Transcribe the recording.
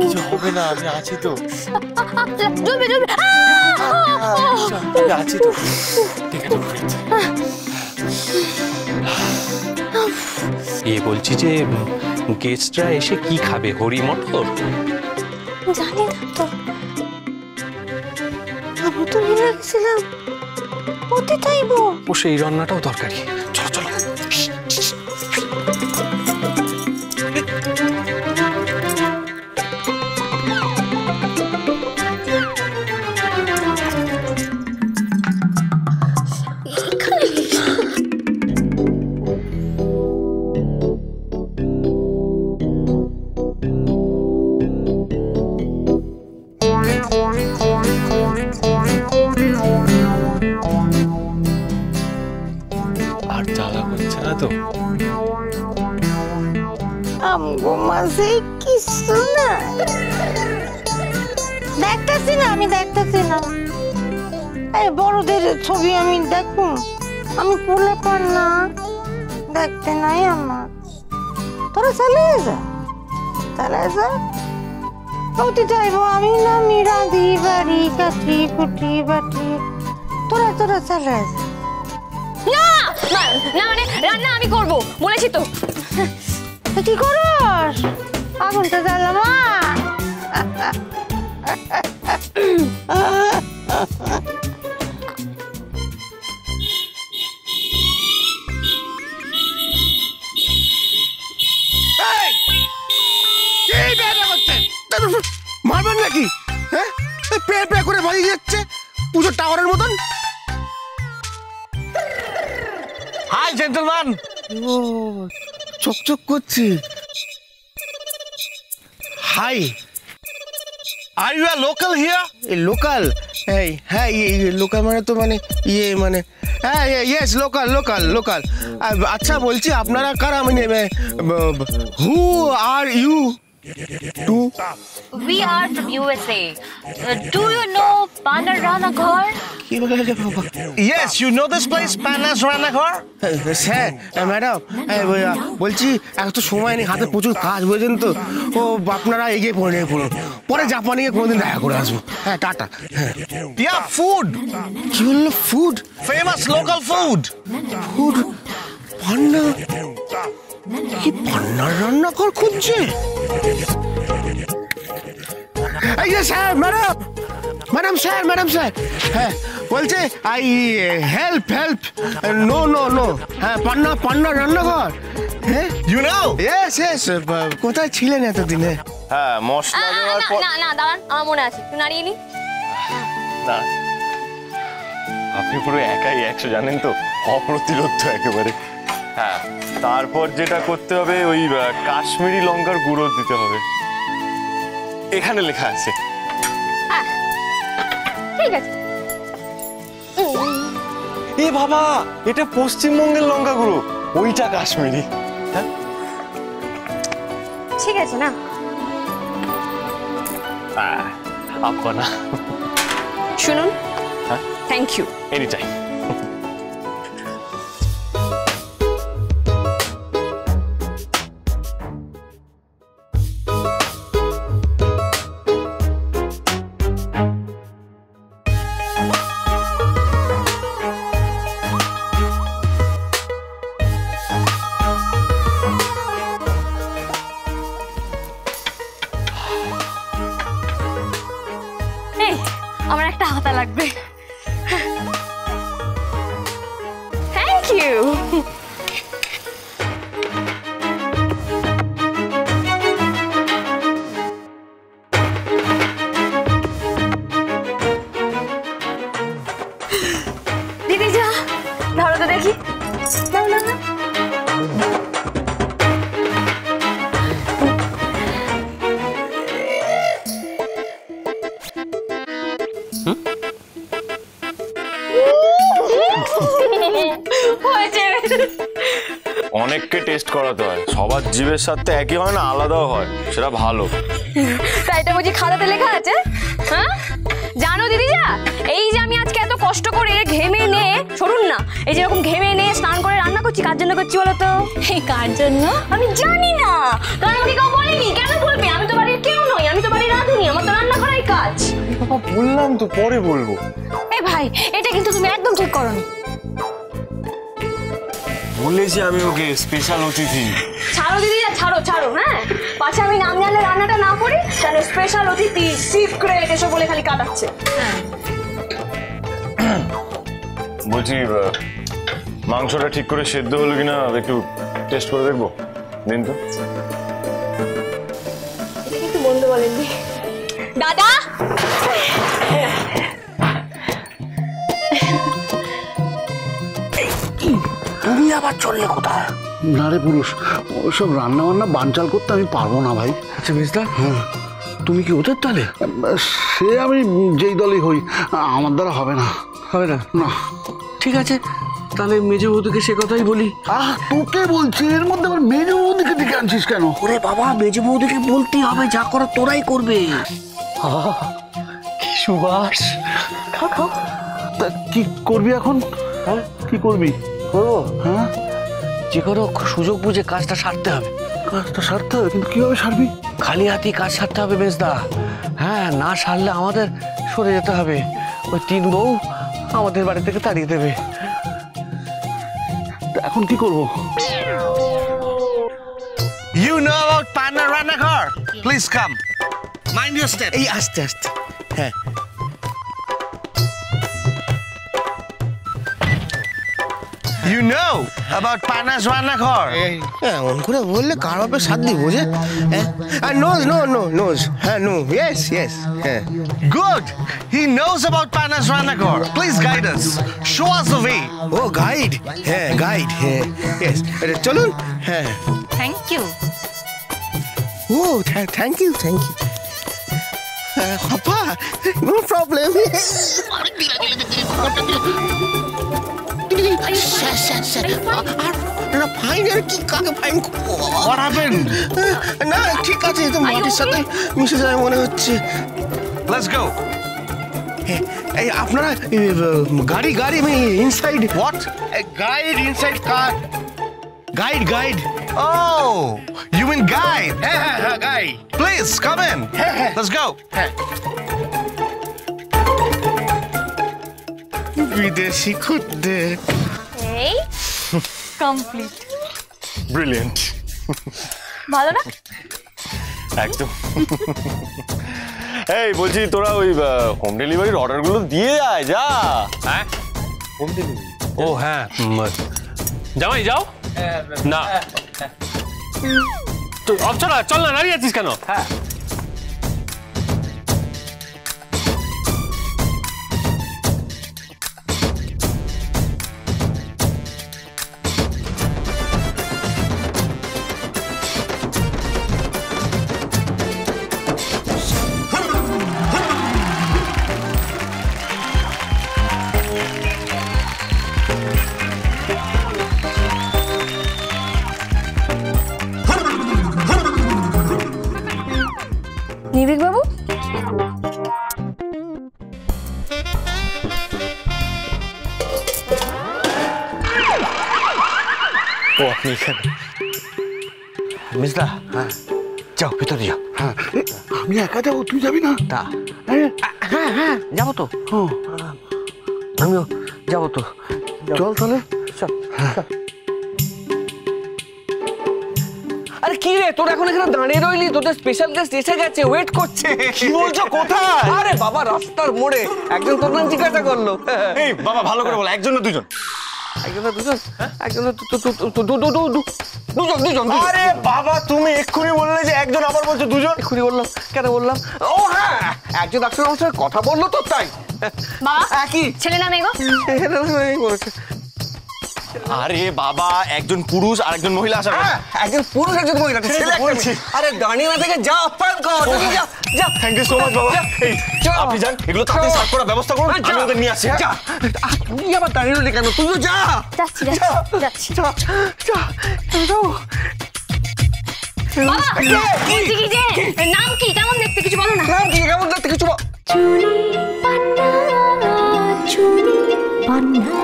কিছু হবে না, আমি আছি তো। আমি আছি তো, ঠিক আছে। বলছি যে গেস্টরা এসে কি খাবে? হরি মটর? জানি না তো, আমি তো ভুলে গেছিলাম। ওতে চাইবো ও সেই রান্নাটাও দরকারি। চলো চলো। আর জ্বালা করছে না তো? আমগো মাঝে কিছু না, দেখতেছি না, আমি দেখতেছি না। এই বড়দের ছবি আমি দেখুন, আমি পুলে পার না, দেখতে নাই আমার। তোরা চলে যা, চলে যা। ওতে যাইবো আমি না, মিরা দি বাড়ি কাঠি কুটি বাটি। তোরা তোরা চলে যা। না না না, মানে রান্না আমি করব বলেছি তো। কি করস? আগুনটা জ্বালামা। মারবেন নাকি? হ্যাঁ, পে পে করে বাজিয়ে যাচ্ছে পুজোর টাওয়ারের মতন। High gentleman. ও চকচক করছে। Hi, are you are local here? এই লোকাল? এই হ্যাঁ, লোকাল মানে তো মানে মানে হ্যাঁ, ইয়েস লোকাল লোকাল লোকাল। আচ্ছা বলছি আপনারা কারা? মানে who are you? We are from USA. Do you know Panaranaghar? কি বলে বাবা? Yes, you know this place, Panaranaghar? Sir, madam, বলছি এত সময় নেই, হাতে প্রচুর কাজ, বুঝেছেন তো। ও আপনারা এগিয়ে পড়ে পড়ুন, পরে জাপানে গিয়ে কোনোদিন দেখা করে আসবো। হ্যাঁ, টাটা। Yeah, food. কি বললো? Food? Famous local food. Food? Panna? কি পান্নার রান্নাঘর খুঁজছে? Sir, madam, madam sir, madam sir, হ্যাঁ বলছে I help help. No no no, হ্যাঁ পান্না পান্না রান্নাঘর। হ্যাঁ, You know? Yes yes. কোথায় ছিলেন এতদিনে? হ্যাঁ, মশলা দেওয়ার পর। না না দাঁড়ান, আমার মনে আছে, তুই নাড়িয়ে নি। না, আপনি পুরো একাই 100, জানেন তো, অপ্রতিরোধ একেবারে। হ্যাঁ, তারপর যেটা করতে হবে, ওই কাশ্মীরি লঙ্কার গুঁড়ো দিতে হবে। এখানে লেখা আছে। ঠিক আছে। এ বাবা, এটা পশ্চিমবঙ্গের লঙ্কা গুঁড়ো, ওইটা কাশ্মীরি। ঠিক আছে না? আপা না। শুনুন, হ্যাঁ, থ্যাংক ইউ। Any time. আমার একটা হাতা লাগবে। Thank you. দিদি যা, ধরো তো দেখি। না না না, অনেককে টেস্ট করাতে হয়, সবার জীবের সাথে একই হয় না, আলাদাও হয়, সেটা ভালো। তাই এটা বুঝি খাতাতে লেখা আছে? হ্যাঁ জানো দিদি যা, এই যে আমি আজকে এত কষ্ট করে ঘেমে নে, সরুন না, এই যে এরকম ঘেমে নে স্নান করে রান্না করছি, কার জন্য করছি বলো তো? এই কার জন্য আমি জানি না, কারণ আমাকে কেউ বলেনি। কেন বলবে? আমি তো বাড়ির কেউ নই, বাবা বললাম তো পরে বলবো। এই ভাই, এটা কিন্তু তুমি একদম ঠিক করোনি। বলেছি আমি ওকে স্পেশাল অতিথি। ছাড়ো দিদি, ছাড়ো ছাড়ো। হ্যাঁ, পাছে আমি নাম জানলে রান্নাটা না করি, কেন স্পেশাল অতিথি সিক্রেট এসব বলে খালি কাটাচ্ছে। বলছি মাংসটা ঠিক করে সেদ্ধ হলো কিনা একটু টেস্ট করে দেখবো, দিন তো। এটা কিন্তু বন্ধু বলেননি দাদা। তুমি আবার চললে কোথায়? না রে পুরুষ, ওসব রান্না বান্না বানচাল করতে আমি পারবো না ভাই। আচ্ছা মেজদা, তুমি কি ওদের দলে? সে আমি যেই দলই হই, আমার দ্বারা হবে না। হবে না? না। ঠিক আছে, তাহলে মেজে বৌদিকে সে কথাই বলি। তোকে বলছি, এর মধ্যে আবার মেজো বৌদিকে দিকে আনছিস কেন? ওরে বাবা, মেজে বৌদিকে বলতেই হবে, যা করার তোরাই করবে। সুবাস, তা কি করবি এখন? হ্যাঁ কি করবি? করবো, হ্যাঁ, যে কোনো সুযোগ বুঝে কাজটা সারতে হবে। কাজটা সারতে হবে, কিন্তু কিভাবে সারবি? খালি হাতেই কাজ সারতে হবে মেজদা। হ্যাঁ, না সারলে আমাদের সরে যেতে হবে। ওই তিন বউ আমাদের বাড়ি থেকে তাড়িয়ে দেবে। তা এখন কি করবো? You know about Panna Ranakar? Please come. Mind your step. এই আস্তে আস্তে। হ্যাঁ, You know about Panna's Ranakar? এমন করে বললে কার বাপে সাথ দিব যে? নোজ, নো নো নোজ, হ্যাঁ নো, ইয়েস ইয়েস, হ্যাঁ। Good. He knows about Panna's Ranakar. Please guide us. Show us the way. ও গাইড, হ্যাঁ গাইড, হ্যাঁ ইয়েস, চলুন। হ্যাঁ, থ্যাংক ইউ। ও থ্যাংক ইউ, থ্যাংক ইউ। পাপা, নো প্রবলেম। ফাইন আর কি, কাকে ফাইন করবো? What happened? না ঠিক আছে, তো মাটির সাথে মিশে যায় মনে হচ্ছে। Let's go. এই আপনারা গাড়ি গাড়ি inside What? Guide inside car, guide guide. Oh, you mean guide? হ্যাঁ হ্যাঁ হ্যাঁ guide. Please come in. Let's go. বিদেশি খুদ্দে। এই কমপ্লিট। ব্রিলিয়েন্ট, ভালো না? একদম। এই বলছি তোরা ওই হোম ডেলিভারির অর্ডারগুলো দিয়ে যায়, যা। হ্যাঁ, ও হ্যাঁ, জামাই যাও না তো চল না, চল না, দাঁড়িয়ে আছিস কেন? হ্যাঁ, নিবিক বাবু, ও আপনি এখানে? মেজদা, হ্যাঁ যাও ভিতরে যাও। হ্যাঁ, আমি একা যাবো, তুই যাবি না? তা হ্যাঁ হ্যাঁ যাবো তো, আমিও যাবো তো। চল তাহলে। চল। আরে কি রে, তোর এখন এখানে দাঁড়িয়ে রইলি? তোদের স্পেশাল গেস্ট এসে গেছে, ওয়েট করছে। কি বলছো, কোথায়? আরে বাবা, রাস্তার মোড়ে একজন তোর নাম জিজ্ঞাসা করলো। এই বাবা ভালো করে বল, একজন না দুজন? একজন না দুজন? একজন না দুজন। আরে বাবা, তুমি এক্ষুনি বললে যে একজন, আবার বলছো দুজন। এক্ষুনি বললাম, কেন বললাম? ও হ্যাঁ, একজন ডাক্তার আমার সঙ্গে কথা বললো তো, তাই। বাবা একই ছেলে না মেয়ে গো? বলেছে। আরে বাবা, একজন পুরুষ আর একজন মহিলা আসার কথা। একজন পুরুষ একজন মহিলা, ছেলে একটা বলছি। মেয়ে। আরে দাঁড়িয়ে না থেকে যা আপ্যায়ন কর, তুই যা যা। থ্যাংক ইউ সো মাচ বাবা। এই আপনি যান, এগুলো তাড়াতাড়ি সার্ভ করার ব্যবস্থা করুন, আমি ওদের নিয়ে আসছি। যা। তুই আবার দাঁড়িয়ে রইলি কেন? তুইও যা। যাচ্ছি যাচ্ছি। যা যা যাও। বাবা বলছি কি যে নাম কি, কেমন দেখতে, কিছু বলো না। নাম কি, কেমন দেখতে কিছু বল। চুনি পান্না, চুনি পান্না।